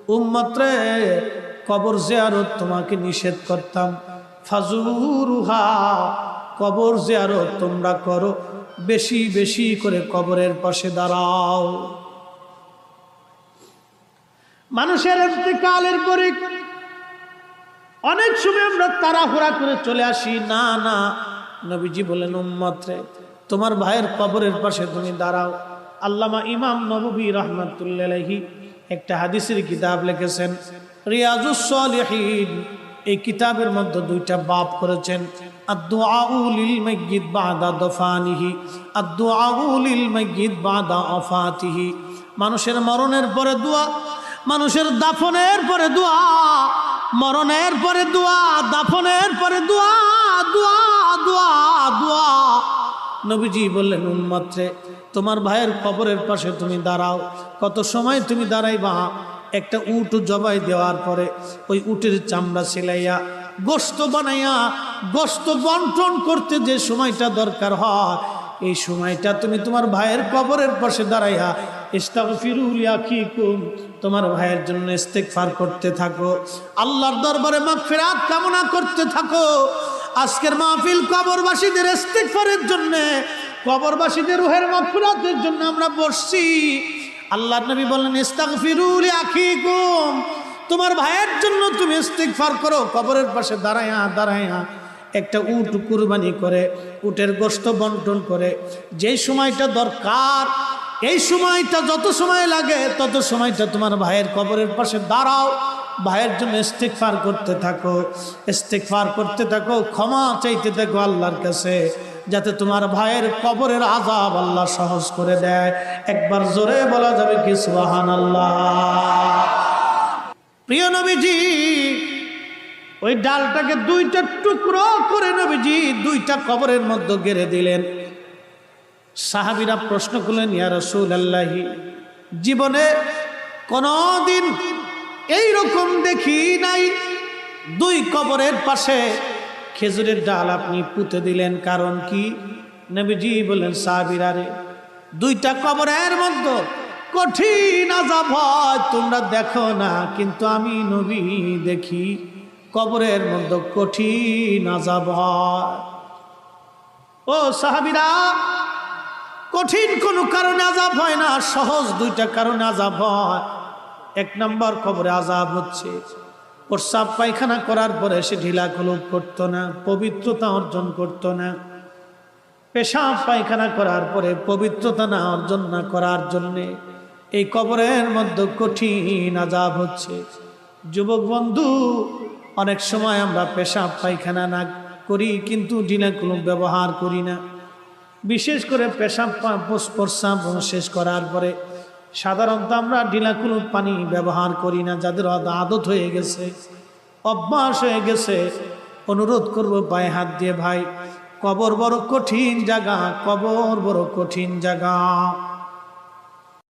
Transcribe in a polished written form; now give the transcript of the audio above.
উম্মত রে, কবর জিয়ারত তোমাকে নিষেধ করতাম, ফাজুরুহা, কবর জিয়ারত তোমরা করো, বেশি বেশি করে কবরের পাশে দাঁড়াও। মানুষের ইন্তেকালের পরে অনেক সময় আমরা তাড়াহুড়া করে চলে আসি। না না, নবীজি বলেন উম্মত রে, তোমার ভাইয়ের কবরের পাশে তুমি দাঁড়াও। আল্লামা ইমাম নববী রাহমাতুল্লাহি আলাইহি একটা হাদিসের কিতাব লিখেছেন, রিয়াজুস সালিহিন। এই কিতাবের মধ্যে দুইটা বাব করেছেন, আদ-দুআউ লিল মাইয়িত বাদা দফানিহি, আদ-দুআউ লিল মাইয়িত বাদা আফাতিহি। মানুষের মরণের পরে দোয়া, মানুষের দাফনের পরে দোয়া, মরণের পরে দোয়া, দাফনের পরে দোয়া, দোয়া দোয়া দোয়া। নবীজি বললেন উম্মত রে, তোমার ভাইয়ের কবরের পাশে তুমি দাঁড়াও। কত সময় তুমি দাঁড়াইবা? একটা উট জবাই দেওয়ার পরে ওই উটের চামড়া সেলাইয়া গোশত বানাইয়া গোশত বন্টন করতে যে সময়টা দরকার হয়, এই সময়টা তুমি তোমার ভাইয়ের কবরের পাশে দাঁড়াইয়া ইস্তাগফিরু লিআখিকুম, তোমার ভাইয়ের জন্য ইস্তেগফার করতে থাকো, আল্লাহর দরবারে মাগফিরাত কামনা করতে থাকো। আজকের মাহফিল কবরবাসীদের ইস্তেগফারের জন্য, কবরবাসীদের রূহের মাগফিরাতের জন্য আমরা বসছি। আল্লাহর নবী বললেন ইস্তাগফিরু লিআখিকুম, তোমার ভাইয়ের জন্য তুমি ইস্তেগফার করো। কবরের পাশে দাঁড়াইয়া দাঁড়াইয়া একটা উট কুরবানি করে, উটের গোশত বন্টন করে, যেই সময়টা দরকার, এই সময়টা যত সময় লাগে তত সময়টা তোমার ভাইয়ের কবরের পাশে দাঁড়াও, ভাইয়ের জন্য ইস্তেগফার করতে থাকো, ইস্তেগফার করতে থাকো, ক্ষমা চাইতে থাকো আল্লাহর কাছে, যাতে তোমার ভাইয়ের কবরের আযাব আল্লাহ সহজ করে দেয়। একবার জোরে বলা যাবে কি সুবহানাল্লাহ। প্রিয় নবীজি ওই ডালটাকে দুইটা টুকরো করে নবীজি দুইটা কবরের মধ্যে গেড়ে দিলেন। সাহাবীরা প্রশ্ন করলেন, ইয়া রাসূলুল্লাহ, জীবনে কোনদিন এইরকম দেখি নাই, দুই কবরের পাশে খেজুরের ডাল আপনি পুঁতে দিলেন, কারণ কি? নবীজি বললেন, সাহাবীরা রে, দুইটা কবরের মধ্যে কঠিন আযাব হয়, তোমরা দেখো না, কিন্তু আমি নবী দেখি কবরের মধ্যে কঠিন আযাব হয়। ও সাহাবীরা, কঠিন কোনো কারণে আযাব হয় না, সহজ দুইটা কারণে আযাব হয়। এক নম্বর, কবরে আযাব হচ্ছে প্রস্রাব পায়খানা করার পরে সে ঢিলা কলুপ করতো না, পবিত্রতা অর্জন করতো না। পেশাব পায়খানা করার পরে পবিত্রতা না অর্জন না করার জন্যে এই কবরের মধ্যে কঠিন আযাব হচ্ছে। যুবক বন্ধু, অনেক সময় আমরা পেশাব পায়খানা না করি, কিন্তু ঢিলা কলুপ ব্যবহার করি না। বিশেষ করে পেশাব প্রস্রাব শেষ করার পরে সাধারণত আমরা ঢিলা কলুপ পানি ব্যবহার করি না। যাদের আদত হয়ে গেছে, অভ্যাস হয়ে গেছে, অনুরোধ করবো পায়ে হাত দিয়ে, ভাই, কবর বড় কঠিন জায়গা, কবর বড় কঠিন জায়গা।